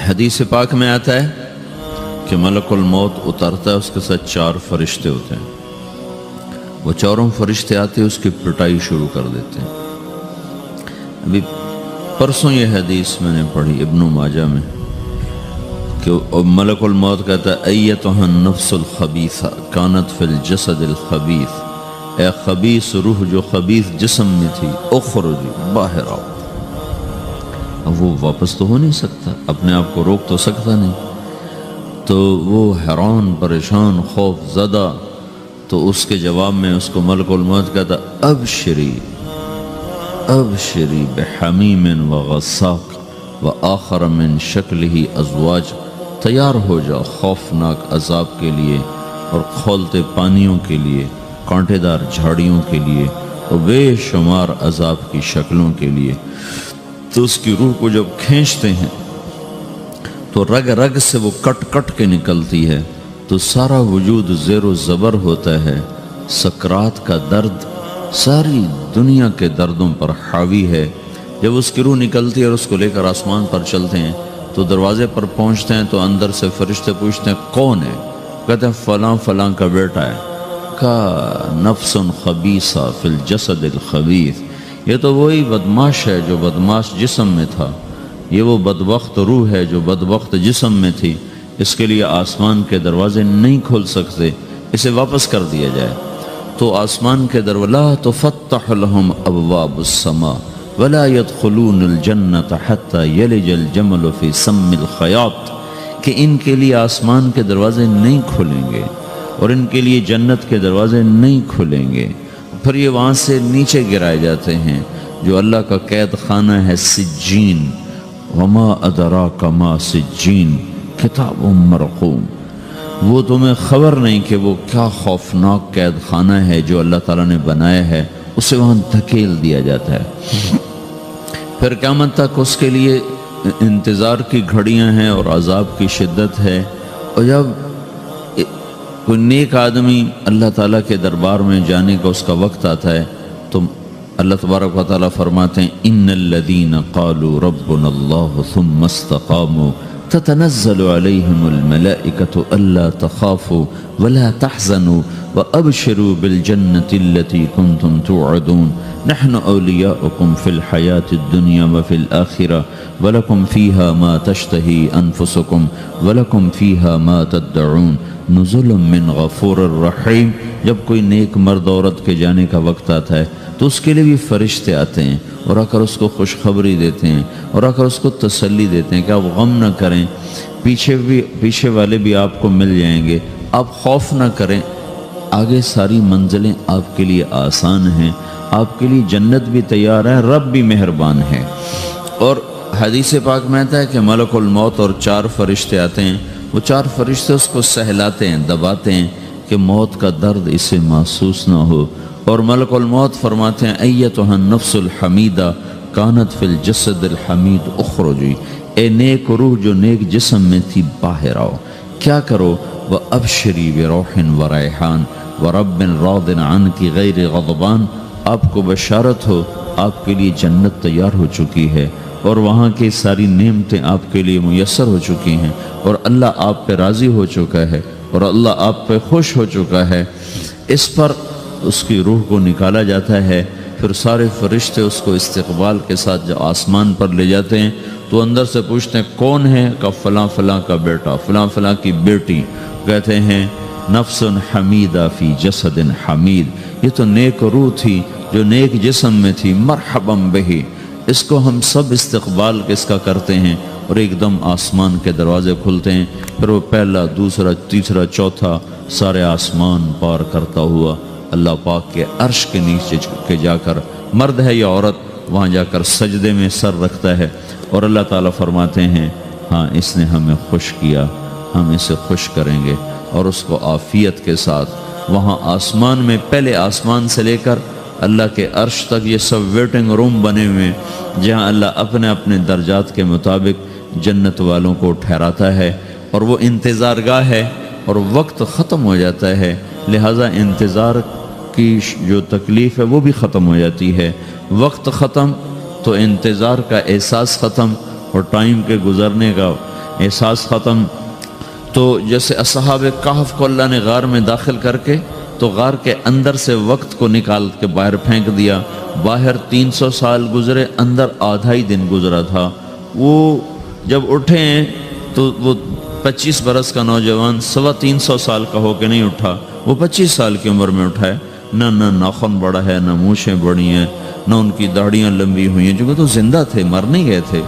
حدیث پاک میں آتا ہے کہ ملک الموت اترتا ہے، اس کے ساتھ 4 فرشتے ہوتے ہیں. وہ چاروں فرشتے آتے اس کی پٹائی شروع کر دیتے ہیں. ابھی پرسوں یہ حدیث میں نے پڑھی ابن ماجہ میں کہ ملک الموت کہتا ہے ایتھا النفس الخبیثہ کانت فی الجسد الخبیث، اے خبیث روح جو خبیث جسم میں تھی، اخرجی باہر آؤ. اب وہ واپس تو ہو نہیں سکتا، اپنے آپ کو روک تو سکتا نہیں، تو وہ حیران پریشان خوف زدہ. تو اس کے جواب میں اس کو ملک الموت کہتا ابشری ابشری بحمیم وغساق وآخر من شکلہ ازواج، تیار ہو جا خوفناک عذاب کے لیے اور کھولتے پانیوں کے لیے، کانٹے دار جھاڑیوں کے لیے اور بے شمار عذاب کی شکلوں کے لیے. تو اس کی روح کو جب کھینچتے ہیں تو رگ رگ سے وہ کٹ کٹ کے نکلتی ہے، تو سارا وجود زیر و زبر ہوتا ہے. سکرات کا درد ساری دنیا کے دردوں پر حاوی ہے. جب اس کی روح نکلتی ہے اور اس کو لے کر آسمان پر چلتے ہیں تو دروازے پر پہنچتے ہیں تو اندر سے فرشتے پوچھتے ہیں کون ہے؟ کہتے ہیں فلاں فلاں کا بیٹا ہے. کا نفس خبیثہ فی الجسد الخبیث، یہ تو وہی بدماش ہے جو بدماش جسم میں تھا، یہ وہ بدبخت روح ہے جو بدبخت جسم میں تھی. اس کے لیے آسمان کے دروازے نہیں کھول سکتے، اسے واپس کر دیا جائے. تو آسمان کے دروازے لا تفتح لهم ابواب السماء ولا يدخلون الجنة حتى يلج الجمل في سم الخياط، کہ ان کے لیے آسمان کے دروازے نہیں کھلیں گے اور ان کے لیے جنت کے دروازے نہیں کھلیں گے. پھر یہ وہاں سے نیچے گرائے جاتے ہیں جو اللہ کا قید خانہ ہے سجین. وما ادراک ما سجین کتاب مرقوم، وہ تمہیں خبر نہیں کہ وہ کیا خوفناک قید خانہ ہے جو اللہ تعالیٰ نے بنایا ہے، اسے وہاں دھکیل دیا جاتا ہے. پھر قیامت تک اس کے لیے انتظار کی گھڑیاں ہیں اور عذاب کی شدت ہے. اور جب کوئی نیک آدمی اللہ تعالیٰ کے دربار میں جانے کا اس کا وقت آتا ہے تو اللہ تبارک و تعالیٰ فرماتے ہیں ان الذین قالوا ربنا اللہ ثم استقاموا تتنزل علیہم الملائکۃ الا تخافوا ولا تحزنوا وابشروا بالجنۃ التی کنتم توعدون نحن اولیاؤکم فی الحیاۃ الدنیا وفی الآخرہ ولکم فیہا ما تشتہی انفسکم ولکم فیہا ما تدعون نزل من غفور الرحیم. جب کوئی نیک مرد عورت کے جانے کا وقت آتا ہے تو اس کے لیے بھی فرشتے آتے ہیں اور آ کر اس کو خوشخبری دیتے ہیں اور آ کر اس کو تسلی دیتے ہیں کہ آپ غم نہ کریں، پیچھے والے بھی آپ کو مل جائیں گے، آپ خوف نہ کریں، آگے ساری منزلیں آپ کے لیے آسان ہیں، آپ کے لیے جنت بھی تیار ہے، رب بھی مہربان ہے. اور حدیث پاک میں آتا ہے کہ ملک الموت اور 4 فرشتے آتے ہیں. وہ 4 فرشتے اس کو سہلاتے ہیں، دباتے ہیں کہ موت کا درد اسے محسوس نہ ہو. اور ملک الموت فرماتے ہیں ایتھا النفس الحمیدہ کانت فی الجسد الحمید اخرجی، اے نیک روح جو نیک جسم میں تھی باہر آؤ. کیا کرو؟ وابشری بروح وریحان ورب راض عنک غیر غضبان، آپ کو بشارت ہو آپ کے لیے جنت تیار ہو چکی ہے اور وہاں کی ساری نعمتیں آپ کے لیے میسر ہو چکی ہیں اور اللہ آپ پہ راضی ہو چکا ہے اور اللہ آپ پہ خوش ہو چکا ہے. اس پر اس کی روح کو نکالا جاتا ہے. پھر سارے فرشتے اس کو استقبال کے ساتھ جب آسمان پر لے جاتے ہیں تو اندر سے پوچھتے ہیں کون ہے؟ کہ فلاں فلاں کا بیٹا، فلاں فلاں کی بیٹی. کہتے ہیں نفس حمیدہ فی جسد حمید، یہ تو نیک روح تھی جو نیک جسم میں تھی، مرحبا بہی. اس کو ہم سب استقبال کس کا کرتے ہیں اور ایک دم آسمان کے دروازے کھلتے ہیں. پھر وہ پہلا، دوسرا، تیسرا، چوتھا سارے آسمان پار کرتا ہوا اللہ پاک کے عرش کے نیچے کے جا کر، مرد ہے یا عورت، وہاں جا کر سجدے میں سر رکھتا ہے اور اللہ تعالیٰ فرماتے ہیں ہاں اس نے ہمیں خوش کیا، ہم اسے خوش کریں گے. اور اس کو عافیت کے ساتھ وہاں آسمان میں، پہلے آسمان سے لے کر اللہ کے عرش تک یہ سب ویٹنگ روم بنے ہوئے ہیں جہاں اللہ اپنے اپنے درجات کے مطابق جنت والوں کو ٹھہراتا ہے. اور وہ انتظار گاہ ہے اور وقت ختم ہو جاتا ہے، لہٰذا انتظار کی جو تکلیف ہے وہ بھی ختم ہو جاتی ہے. وقت ختم تو انتظار کا احساس ختم اور ٹائم کے گزرنے کا احساس ختم۔ تو جیسے اصحاب کہف کو اللہ نے غار میں داخل کر کے تو غار کے اندر سے وقت کو نکال کے باہر پھینک دیا، باہر 300 سال گزرے، اندر آدھا ہی دن گزرا تھا۔ وہ جب اٹھے ہیں تو وہ 25 برس کا نوجوان 325 سال کا ہو کے نہیں اٹھا، وہ 25 سال کی عمر میں اٹھا ہے۔ نہ ناخن بڑا ہے، نہ مونچھیں بڑی ہیں، نہ ان کی داڑیاں لمبی ہوئی ہیں، چونکہ تو زندہ تھے، مر نہیں گئے تھے۔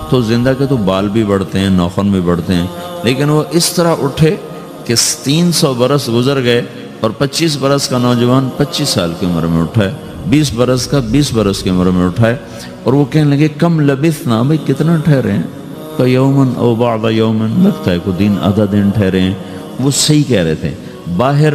تو زندہ کے تو بال بھی بڑھتے ہیں، ناخن بھی بڑھتے ہیں، لیکن وہ اس طرح اٹھے کہ 300 برس گزر گئے اور 25 برس کا نوجوان 25 سال کی عمر میں اٹھا ہے، 20 برس کا 20 برس کی عمر میں اٹھا ہے۔ اور وہ کہنے لگے کم لبثنا، بھائی کتنا ٹھہرے ہیں؟ کہ یومن او بعض یومن، لگتا ہے کوئی دن آدھا دن ٹھہرے ہیں۔ وہ صحیح کہہ رہے تھے۔ باہر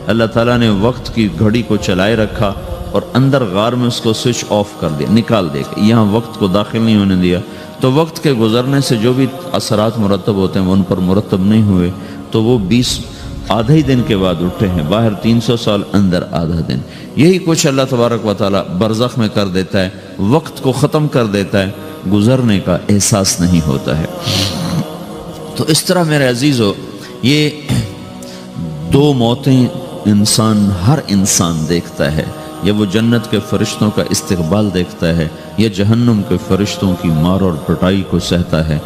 اللہ تعالیٰ نے وقت کی گھڑی کو چلائے رکھا اور اندر غار میں اس کو سوئچ آف کر دیا، نکال دیا، یہاں وقت کو داخل نہیں ہونے دیا۔ تو وقت کے گزرنے سے جو بھی اثرات مرتب ہوتے ہیں وہ ان پر مرتب نہیں ہوئے، تو وہ 20 آدھا ہی دن کے بعد اٹھے ہیں، باہر 300 سال، اندر آدھا دن۔ یہی کچھ اللہ تبارک و تعالیٰ برزخ میں کر دیتا ہے، وقت کو ختم کر دیتا ہے، گزرنے کا احساس نہیں ہوتا ہے۔ تو اس طرح میرے عزیزو، یہ دو موتیں ہر انسان دیکھتا ہے، یا وہ جنت کے فرشتوں کا استقبال دیکھتا ہے یا جہنم کے فرشتوں کی مار اور پٹائی کو سہتا ہے۔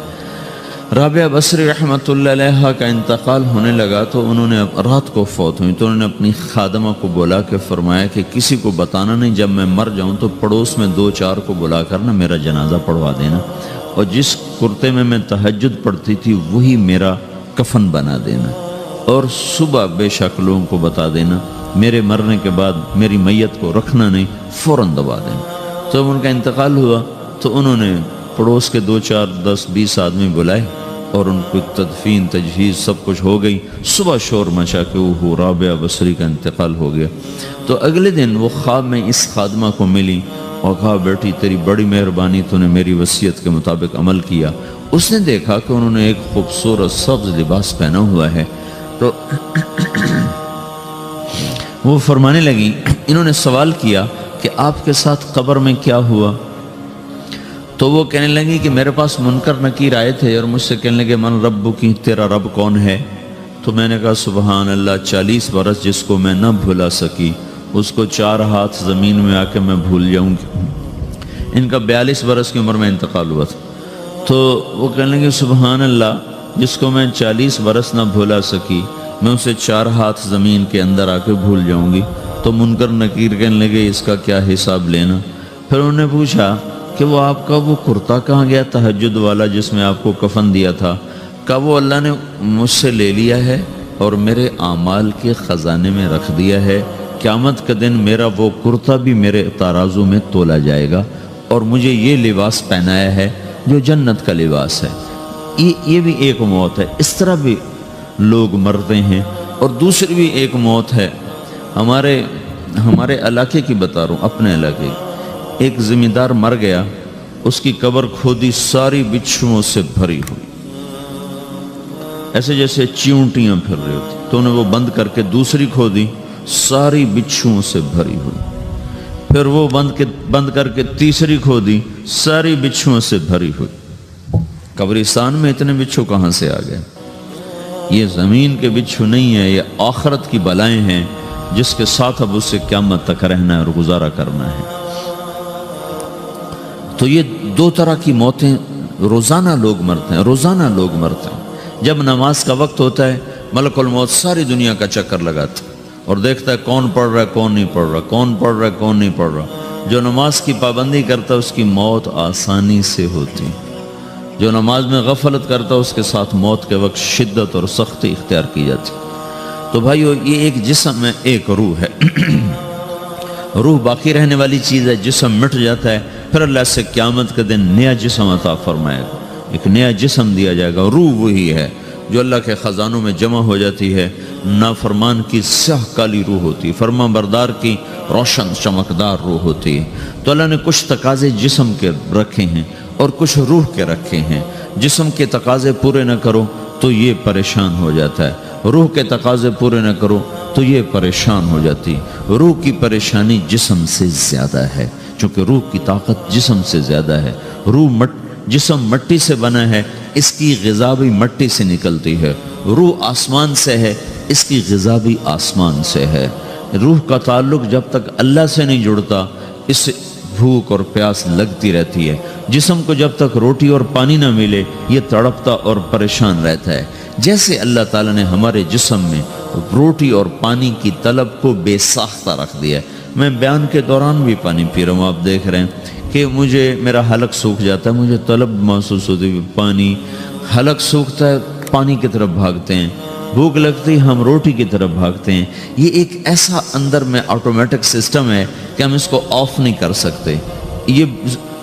رابعہ بصری رحمۃ اللہ علیہ کا انتقال ہونے لگا تو انہوں نے رات کو فوت ہوئی، تو انہوں نے اپنی خادمہ کو بلا کے فرمایا کہ کسی کو بتانا نہیں، جب میں مر جاؤں تو پڑوس میں 2-4 کو بلا کر نا میرا جنازہ پڑھوا دینا، اور جس کرتے میں تہجد پڑھتی تھی وہی میرا کفن بنا دینا، اور صبح بے شک لوگوں کو بتا دینا، میرے مرنے کے بعد میری میت کو رکھنا نہیں، فوراً دبا دینا۔ تو جب ان کا انتقال ہوا تو انہوں نے پڑوس کے 2-4 10-20 آدمی بلائے اور ان کو تدفین تجہیز سب کچھ ہو گئی۔ صبح شور مچا کہ وہ رابعہ بصری کا انتقال ہو گیا۔ تو اگلے دن وہ خواب میں اس خادمہ کو ملی اور کہا بیٹی تیری بڑی مہربانی، تو نے میری وصیت کے مطابق عمل کیا۔ اس نے دیکھا کہ انہوں نے ایک خوبصورت سبز لباس پہنا ہوا ہے، تو وہ فرمانے لگی، انہوں نے سوال کیا کہ آپ کے ساتھ قبر میں کیا ہوا؟ تو وہ کہنے لگی کہ میرے پاس منکر نکیر آئے تھے اور مجھ سے کہنے لگے من رب کی، تیرا رب کون ہے؟ تو میں نے کہا سبحان اللہ، 40 برس جس کو میں نہ بھلا سکی اس کو 4 ہاتھ زمین میں آ کے میں بھول جاؤں گی۔ ان کا 42 برس کی عمر میں انتقال ہوا تھا۔ تو وہ کہنے لگے سبحان اللہ، جس کو میں 40 برس نہ بھولا سکی میں اسے 4 ہاتھ زمین کے اندر آ کے بھول جاؤں گی۔ تو منکر نکیر کہنے لگے اس کا کیا حساب لینا؟ پھر انہوں نے پوچھا کہ وہ آپ کا وہ کرتا کہاں گیا تہجد والا جس میں آپ کو کفن دیا تھا؟ کہا وہ اللہ نے مجھ سے لے لیا ہے اور میرے اعمال کے خزانے میں رکھ دیا ہے، قیامت کا دن میرا وہ کرتا بھی میرے ترازو میں تولا جائے گا، اور مجھے یہ لباس پہنایا ہے جو جنت کا لباس ہے۔ یہ بھی ایک موت ہے۔ اس طرح بھی لوگ مرتے ہیں۔ اور دوسری بھی ایک موت ہے، ہمارے علاقے کی بتا رہا ہوں، اپنے علاقے کی۔ ایک زمیندار مر گیا، اس کی قبر کھودی، ساری بچھوؤں سے بھری ہوئی، ایسے جیسے چیونٹیاں پھر رہی ہوتی۔ تو انہیں وہ بند کر کے دوسری کھودی، ساری بچھوؤں سے بھری ہوئی۔ پھر وہ بند کر کے تیسری کھودی، ساری بچھوؤں سے بھری ہوئی۔ قبرستان میں اتنے بچھو کہاں سے آ گئے؟ یہ زمین کے بچھو نہیں ہے، یہ آخرت کی بلائیں ہیں جس کے ساتھ اب اس سے قیامت تک رہنا ہے اور گزارا کرنا ہے۔ تو یہ 2 طرح کی موتیں روزانہ لوگ مرتے ہیں، روزانہ لوگ مرتے ہیں۔ جب نماز کا وقت ہوتا ہے ملک الموت ساری دنیا کا چکر لگاتا ہے اور دیکھتا ہے کون پڑھ رہا ہے کون نہیں پڑھ رہا، کون پڑھ رہا ہے کون نہیں پڑھ رہا۔ جو نماز کی پابندی کرتا ہے اس کی موت آسانی سے ہوتی، جو نماز میں غفلت کرتا ہے اس کے ساتھ موت کے وقت شدت اور سختی اختیار کی جاتی۔ تو بھائیو، یہ ایک جسم ہے، ایک روح ہے۔ روح باقی رہنے والی چیز ہے، جسم مٹ جاتا ہے، پھر اللہ سے قیامت کے دن نیا جسم عطا فرمائے گا، ایک نیا جسم دیا جائے گا۔ روح وہی ہے جو اللہ کے خزانوں میں جمع ہو جاتی ہے۔ نافرمان کی سیاہ کالی روح ہوتی ہے، فرما بردار کی روشن چمکدار روح ہوتی ہے۔ تو اللہ نے کچھ تقاضے جسم کے رکھے ہیں اور کچھ روح کے رکھے ہیں۔ جسم کے تقاضے پورے نہ کرو تو یہ پریشان ہو جاتا ہے، روح کے تقاضے پورے نہ کرو تو یہ پریشان ہو جاتی۔ روح کی پریشانی جسم سے زیادہ ہے، چونکہ روح کی طاقت جسم سے زیادہ ہے۔ روح جسم مٹی سے بنا ہے، اس کی غذا بھی مٹی سے نکلتی ہے۔ روح آسمان سے ہے، اس کی غذا بھی آسمان سے ہے۔ روح کا تعلق جب تک اللہ سے نہیں جڑتا، اس سے بھوک اور پیاس لگتی رہتی ہے۔ جسم کو جب تک روٹی اور پانی نہ ملے، یہ تڑپتا اور پریشان رہتا ہے۔ جیسے اللہ تعالیٰ نے ہمارے جسم میں روٹی اور پانی کی طلب کو بے ساختہ رکھ دیا ہے۔ میں بیان کے دوران بھی پانی پی رہا ہوں، آپ دیکھ رہے ہیں کہ میرا حلق سوکھ جاتا ہے، مجھے طلب محسوس ہوتی ہے پانی، حلق سوکھتا ہے پانی کی طرف بھاگتے ہیں، بھوک لگتی ہم روٹی کی طرف بھاگتے ہیں۔ یہ ایک ایسا اندر میں آٹومیٹک سسٹم ہے کہ ہم اس کو آف نہیں کر سکتے۔ یہ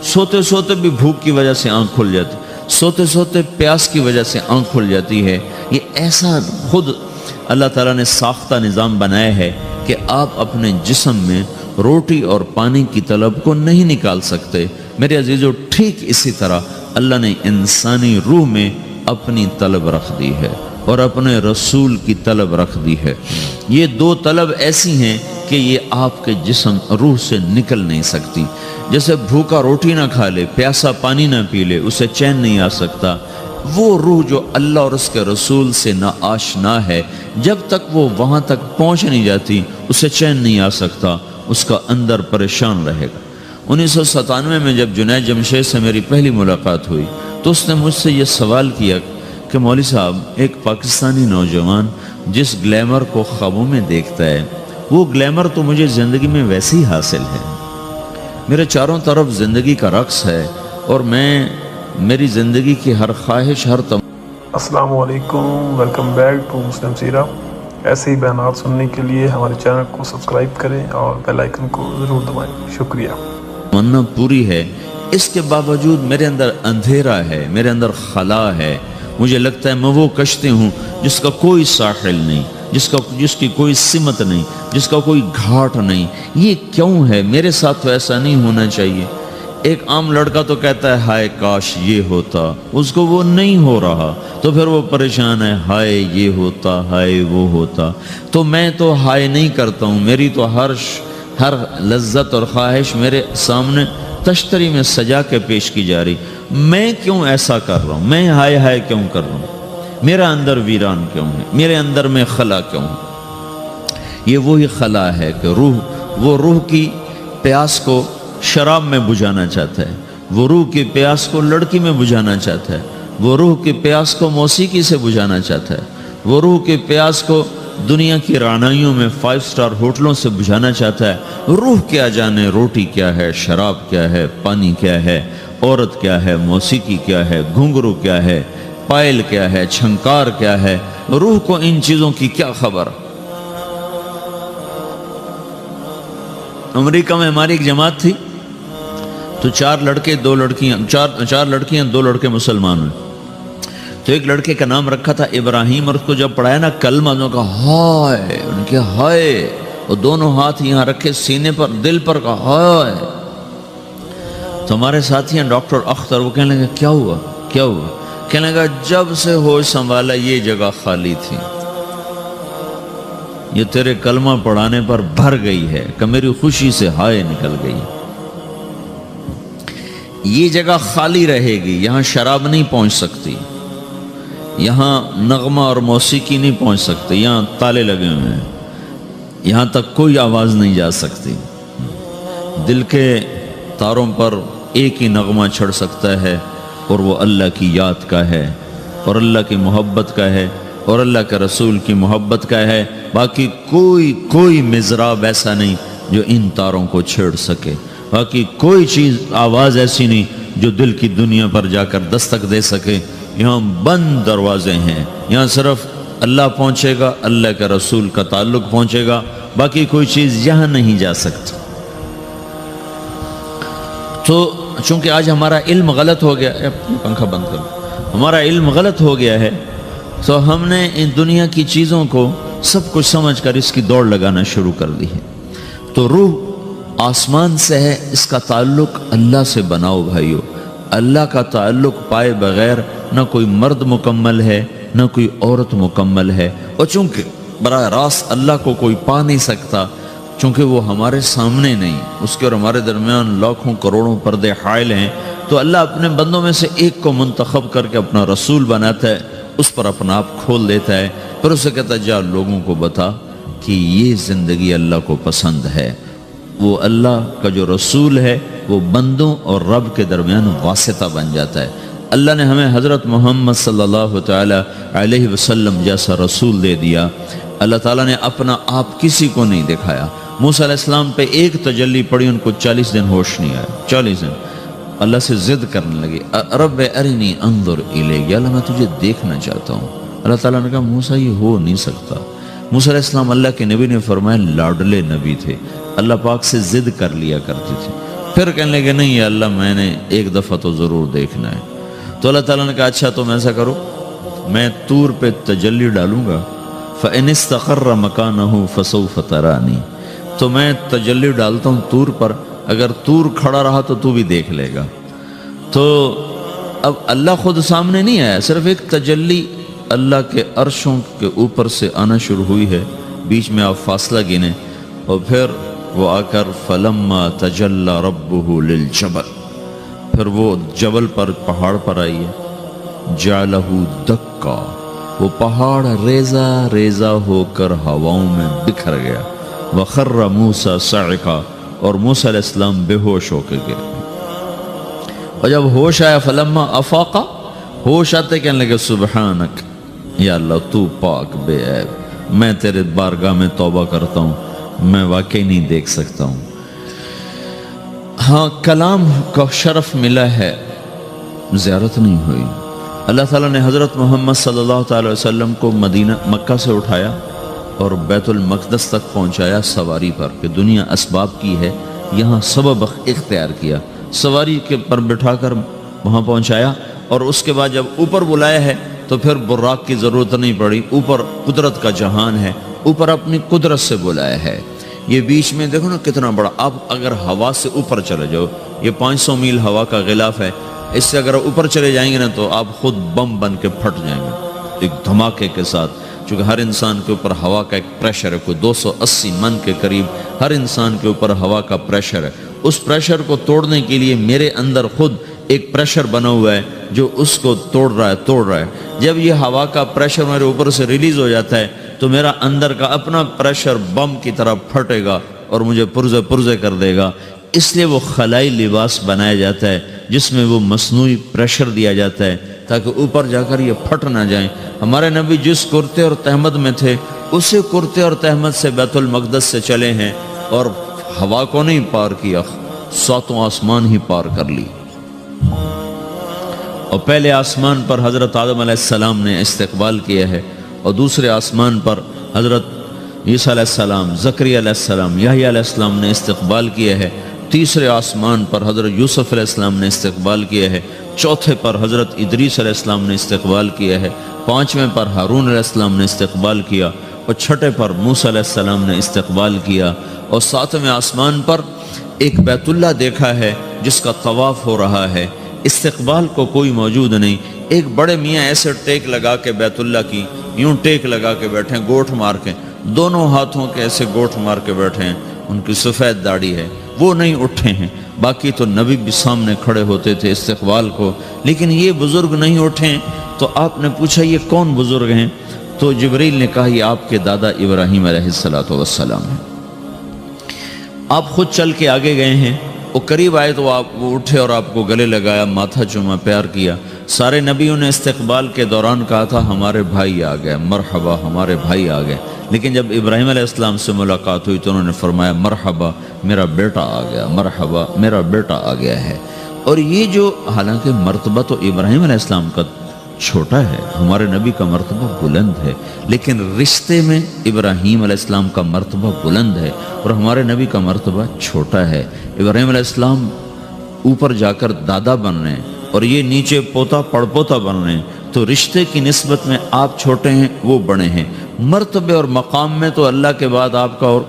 سوتے سوتے بھی بھوک کی وجہ سے آنکھ کھل جاتی، سوتے سوتے پیاس کی وجہ سے آنکھ کھل جاتی ہے۔ یہ ایسا خود اللہ تعالیٰ نے ساختہ نظام بنایا ہے کہ آپ اپنے جسم میں روٹی اور پانی کی طلب کو نہیں نکال سکتے۔ میرے عزیزو، ٹھیک اسی طرح اللہ نے انسانی روح میں اپنی طلب رکھ دی ہے اور اپنے رسول کی طلب رکھ دی ہے۔ یہ دو طلب ایسی ہیں کہ یہ آپ کے جسم روح سے نکل نہیں سکتی۔ جیسے بھوکا روٹی نہ کھا لے، پیاسا پانی نہ پی لے، اسے چین نہیں آ سکتا۔ وہ روح جو اللہ اور اس کے رسول سے نا آشنا ہے، جب تک وہ وہاں تک پہنچ نہیں جاتی، اسے چین نہیں آ سکتا، اس کا اندر پریشان رہے گا۔ 1997 میں جب جنید جمشید سے میری پہلی ملاقات ہوئی تو اس نے مجھ سے یہ سوال کیا کہ مولوی صاحب، ایک پاکستانی نوجوان جس گلیمر کو خوابوں میں دیکھتا ہے، وہ گلیمر تو مجھے زندگی میں ویسے ہی حاصل ہے۔ میرے چاروں طرف زندگی کا رقص ہے اور میری زندگی کی ہر خواہش، السلام علیکم، ویلکم بیک ٹو مسلم سیرہ۔ ایسے ہی بیانات سننے کے لیے ہمارے چینل کو سبسکرائب کریں اور بیل آئیکن کو ضرور دبائیں۔ شکریہ۔ تمنا پوری ہے، اس کے باوجود میرے اندر اندھیرا ہے، میرے اندر خلا ہے۔ مجھے لگتا ہے میں وہ کشتی ہوں جس کا کوئی ساحل نہیں، جس کی کوئی سمت نہیں، جس کا کوئی گھاٹ نہیں۔ یہ کیوں ہے؟ میرے ساتھ تو ایسا نہیں ہونا چاہیے۔ ایک عام لڑکا تو کہتا ہے ہائے کاش یہ ہوتا، اس کو وہ نہیں ہو رہا تو پھر وہ پریشان ہے، ہائے یہ ہوتا، ہائے وہ ہوتا۔ تو میں تو ہائے نہیں کرتا ہوں، میری تو ہر لذت اور خواہش میرے سامنے تشتری میں سجا کے پیش کی جا رہی۔ میں کیوں ایسا کر رہا ہوں؟ میں ہائے ہائے کیوں کر رہا ہوں؟ میرا اندر ویران کیوں ہے؟ میرے اندر میں خلا کیوں ہے؟ یہ وہی خلا ہے کہ وہ روح کی پیاس کو شراب میں بجھانا چاہتا ہے، وہ روح کی پیاس کو لڑکی میں بجھانا چاہتا ہے، وہ روح کی پیاس کو موسیقی سے بجھانا چاہتا ہے، وہ روح کی پیاس کو دنیا کی رعنائیوں میں 5 سٹار ہوٹلوں سے بجھانا چاہتا ہے۔ روح کیا جانے روٹی کیا ہے، شراب کیا ہے، پانی کیا ہے، عورت کیا ہے، موسیقی کیا ہے، گھنگرو کیا ہے، پائل کیا ہے، چھنکار کیا ہے۔ روح کو ان چیزوں کی کیا خبر؟ امریکہ میں ہماری ایک جماعت تھی تو 4 لڑکے 2 لڑکیاں، 4 لڑکیاں 2 لڑکے مسلمان ہوئے۔ تو ایک لڑکے کا نام رکھا تھا ابراہیم، اور اس کو جب پڑھایا نا کلمہ، انہوں نے کہا ہائے، ان کے ہائے، اور دونوں ہاتھ یہاں رکھے سینے پر، دل پر، کہا ہائے۔ تو ہمارے ساتھی ہیں ڈاکٹر اختر، وہ کہنے لگے کیا ہوا کیا ہوا؟ کہنے لگا جب سے ہوش سنبھالا یہ جگہ خالی تھی، یہ تیرے کلمہ پڑھانے پر بھر گئی ہے کہ میری خوشی سے ہائے نکل گئی۔ یہ جگہ خالی رہے گی، یہاں شراب نہیں پہنچ سکتی، یہاں نغمہ اور موسیقی نہیں پہنچ سکتے، یہاں تالے لگے ہوئے ہیں، یہاں تک کوئی آواز نہیں جا سکتی۔ دل کے تاروں پر ایک ہی نغمہ چڑھ سکتا ہے اور وہ اللہ کی یاد کا ہے اور اللہ کی محبت کا ہے اور اللہ کے رسول کی محبت کا ہے۔ باقی کوئی مضراب ایسا نہیں جو ان تاروں کو چھیڑ سکے، باقی کوئی چیز آواز ایسی نہیں جو دل کی دنیا پر جا کر دستک دے سکے۔ یہاں بند دروازے ہیں، یہاں صرف اللہ پہنچے گا، اللہ کے رسول کا تعلق پہنچے گا، باقی کوئی چیز یہاں نہیں جا سکتی۔ تو چونکہ آج ہمارا علم غلط ہو گیا، پنکھا بند کرو، ہمارا علم غلط ہو گیا ہے، تو ہم نے ان دنیا کی چیزوں کو سب کچھ سمجھ کر اس کی دوڑ لگانا شروع کر دی ہے۔ تو روح آسمان سے ہے، اس کا تعلق اللہ سے بناؤ بھائیو۔ اللہ کا تعلق پائے بغیر نہ کوئی مرد مکمل ہے نہ کوئی عورت مکمل ہے، اور چونکہ براہ راست اللہ کو کوئی پا نہیں سکتا، چونکہ وہ ہمارے سامنے نہیں، اس کے اور ہمارے درمیان لاکھوں کروڑوں پردے حائل ہیں، تو اللہ اپنے بندوں میں سے ایک کو منتخب کر کے اپنا رسول بناتا ہے، اس پر اپنا آپ کھول دیتا ہے، پھر اسے کہتا ہے جا لوگوں کو بتا کہ یہ زندگی اللہ کو پسند ہے۔ وہ اللہ کا جو رسول ہے وہ بندوں اور رب کے درمیان واسطہ بن جاتا ہے۔ اللہ نے ہمیں حضرت محمد صلی اللہ تعالی علیہ وسلم جیسا رسول دے دیا۔ اللہ تعالیٰ نے اپنا آپ کسی کو نہیں دکھایا۔ موسیٰ علیہ السلام پہ ایک تجلی پڑی، ان کو 40 دن ہوش نہیں آیا، 40 دن اللہ سے ضد کرنے لگے، رب ارنی انظر الیک، یا اللہ میں تجھے دیکھنا چاہتا ہوں۔ اللہ تعالیٰ نے کہا موسیٰ یہ ہو نہیں سکتا۔ موسیٰ علیہ السلام اللہ کے نبی نے فرمایا لاڈلے نبی تھے، اللہ پاک سے ضد کر لیا کرتے تھے۔ پھر کہنے لگے نہیں یا اللہ میں نے ایک دفعہ تو ضرور دیکھنا ہے۔ تو اللہ تعالیٰ نے کہا اچھا تم ایسا کرو، میں طور پہ تجلی ڈالوں گا، فَإِنِ اسْتَقَرَّ مَكَانَهُ فَسَوْفَ تَرَانِي، تو میں تجلی ڈالتا ہوں طور پر، اگر طور کھڑا رہا تو تو بھی دیکھ لے گا۔ تو اب اللہ خود سامنے نہیں آیا، صرف ایک تجلی اللہ کے عرشوں کے اوپر سے آنا شروع ہوئی ہے، بیچ میں آپ فاصلہ گنے، اور پھر وہ آ کر فَلَمَّا تَجَلَّى رَبُّهُ لِلْجَبَلِ، پھر وہ جبل پر پہاڑ پر آئی ہے، جَعَلَهُ دَكَّا، وہ پہاڑ ریزہ ریزہ ہو کر ہواؤں میں بکھر گیا، وَخَرَّ مُوسَى صَعِقًا، اور موسیٰ علیہ السلام بے ہوش ہو کے گر گئے۔ اور جب ہوش آیا فلما افاقا، ہوش آتے کہنے لگے سبحانک، یا اللہ تو پاک بے عیب، میں تیرے بارگاہ میں توبہ کرتا ہوں، میں واقعی نہیں دیکھ سکتا ہوں۔ ہاں کلام کا شرف ملا ہے، زیارت نہیں ہوئی۔ اللہ تعالیٰ نے حضرت محمد صلی اللہ تعالی وسلم کو مکہ سے اٹھایا اور بیت المقدس تک پہنچایا سواری پر، کہ دنیا اسباب کی ہے، یہاں سبب اختیار کیا، سواری کے پر بٹھا کر وہاں پہنچایا، اور اس کے بعد جب اوپر بلایا ہے تو پھر براق کی ضرورت نہیں پڑی، اوپر قدرت کا جہان ہے، اوپر اپنی قدرت سے بلایا ہے۔ یہ بیچ میں دیکھو نا کتنا بڑا، آپ اگر ہوا سے اوپر چلے جاؤ، یہ 500 میل ہوا کا غلاف ہے، اس سے اگر اوپر چلے جائیں گے نا تو آپ خود بم بن کے پھٹ جائیں گے ایک دھماکے کے ساتھ، چونکہ ہر انسان کے اوپر ہوا کا ایک پریشر ہے، کوئی 280 من کے قریب ہر انسان کے اوپر ہوا کا پریشر ہے۔ اس پریشر کو توڑنے کے لیے میرے اندر خود ایک پریشر بنا ہوا ہے جو اس کو توڑ رہا ہے۔ جب یہ ہوا کا پریشر میرے اوپر سے ریلیز ہو جاتا ہے تو میرا اندر کا اپنا پریشر بم کی طرح پھٹے گا اور مجھے پرزے کر دے گا۔ اس لیے وہ خلائی لباس بنایا جاتا ہے جس میں وہ مصنوعی پریشر دیا جاتا ہے تاکہ اوپر جا کر یہ پھٹ نہ جائیں۔ ہمارے نبی جس کرتے اور تہمد میں تھے اسی کرتے اور تہمد سے بیت المقدس سے چلے ہیں اور ہوا کو نہیں پار کیا، 7 آسمان ہی پار کر لی۔ اور پہلے آسمان پر حضرت آدم علیہ السلام نے استقبال کیا ہے، اور دوسرے آسمان پر حضرت عیسیٰ علیہ السلام، زکریا علیہ السلام، یحییٰ علیہ السلام نے استقبال کیا ہے۔ تیسرے آسمان پر حضرت یوسف علیہ السلام نے استقبال کیا ہے۔ چوتھے پر حضرت ادریس علیہ السلام نے استقبال کیا ہے۔ 5ویں پر ہارون علیہ السلام نے استقبال کیا، اور 6 پر موسیٰ علیہ السلام نے استقبال کیا، اور 7ویں آسمان پر ایک بیت اللہ دیکھا ہے جس کا طواف ہو رہا ہے۔ استقبال کو کوئی موجود نہیں، ایک بڑے میاں ایسے ٹیک لگا کے بیت اللہ کی یوں ٹیک لگا کے بیٹھے ہیں، گوٹھ مار کے، دونوں ہاتھوں کے ایسے گوٹھ مار کے بیٹھے ہیں، ان کی سفید داڑھی ہے، وہ نہیں اٹھے ہیں۔ باقی تو نبی بھی سامنے کھڑے ہوتے تھے استقبال کو، لیکن یہ بزرگ نہیں اٹھے ہیں۔ تو آپ نے پوچھا یہ کون بزرگ ہیں؟ تو جبریل نے کہا یہ آپ کے دادا ابراہیم علیہ السلام ہیں۔ آپ خود چل کے آگے گئے ہیں، وہ قریب آئے تو آپ وہ اٹھے اور آپ کو گلے لگایا، ماتھا چوما، پیار کیا۔ سارے نبیوں نے استقبال کے دوران کہا تھا ہمارے بھائی آ گئے، مرحبا ہمارے بھائی آ گئے، لیکن جب ابراہیم علیہ السلام سے ملاقات ہوئی تو انہوں نے فرمایا مرحبا میرا بیٹا آ گیا، مرحبا میرا بیٹا آ گیا ہے۔ اور یہ جو حالانکہ مرتبہ تو ابراہیم علیہ السلام کا چھوٹا ہے، ہمارے نبی کا مرتبہ بلند ہے، لیکن رشتے میں ابراہیم علیہ السلام کا مرتبہ بلند ہے اور ہمارے نبی کا مرتبہ چھوٹا ہے۔ ابراہیم علیہ السلام اوپر جا کر دادا بن رہے ہیں اور یہ نیچے پوتا پڑپوتا بن رہے ہیں، تو رشتے کی نسبت میں آپ چھوٹے ہیں وہ بڑے ہیں۔ مرتبے اور مقام میں تو اللہ کے بعد آپ کا اور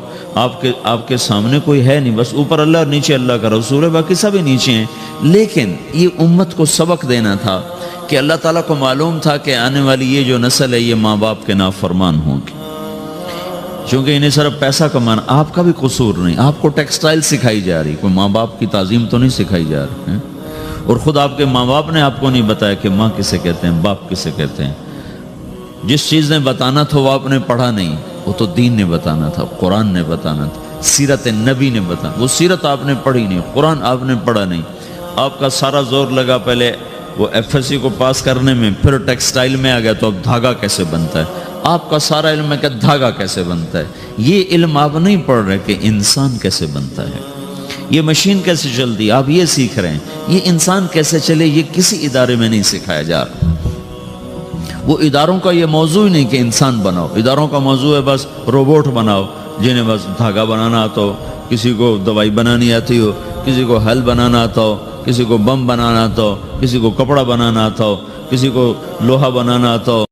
آپ کے سامنے کوئی ہے نہیں، بس اوپر اللہ اور نیچے اللہ کا رسول ہے، باقی سب نیچے ہیں۔ لیکن یہ امت کو سبق دینا تھا کہ اللہ تعالیٰ کو معلوم تھا کہ آنے والی یہ جو نسل ہے یہ ماں باپ کے نافرمان ہوں گی، چونکہ انہیں صرف پیسہ کمانا، آپ کا بھی قصور نہیں، آپ کو ٹیکسٹائل سکھائی جا رہی، کوئی ماں باپ کی تعظیم تو نہیں سکھائی جا رہی ہے۔ اور خود آپ کے ماں باپ نے آپ کو نہیں بتایا کہ ماں کسے کہتے ہیں، باپ کسے کہتے ہیں۔ جس چیز نے بتانا تھا وہ آپ نے پڑھا نہیں، وہ تو دین نے بتانا تھا، قرآن نے بتانا تھا، سیرت نبی نے بتانا۔ وہ سیرت آپ نے پڑھی نہیں، قرآن آپ نے پڑھا نہیں۔ آپ کا سارا زور لگا پہلے وہ ایف ایس سی کو پاس کرنے میں، پھر ٹیکسٹائل میں آ گیا تو اب دھاگا کیسے بنتا ہے۔ آپ کا سارا علم ہے کہ دھاگا کیسے بنتا ہے، یہ علم آپ نہیں پڑھ رہے کہ انسان کیسے بنتا ہے، یہ مشین کیسے چلتی، آپ یہ سیکھ رہے ہیں۔ یہ انسان کیسے چلے یہ کسی ادارے میں نہیں سکھایا جا رہا۔ وہ اداروں کا یہ موضوع ہی نہیں کہ انسان بناؤ، اداروں کا موضوع ہے بس روبوٹ بناؤ جنہیں بس دھاگا بنانا آتا ہو، کسی کو دوائی بنانی آتی ہو، کسی کو حل بنانا آتا ہو، کسی کو بم بنانا آتا ہو، کسی کو کپڑا بنانا آتا ہو، کسی کو لوہا بنانا آتا ہو۔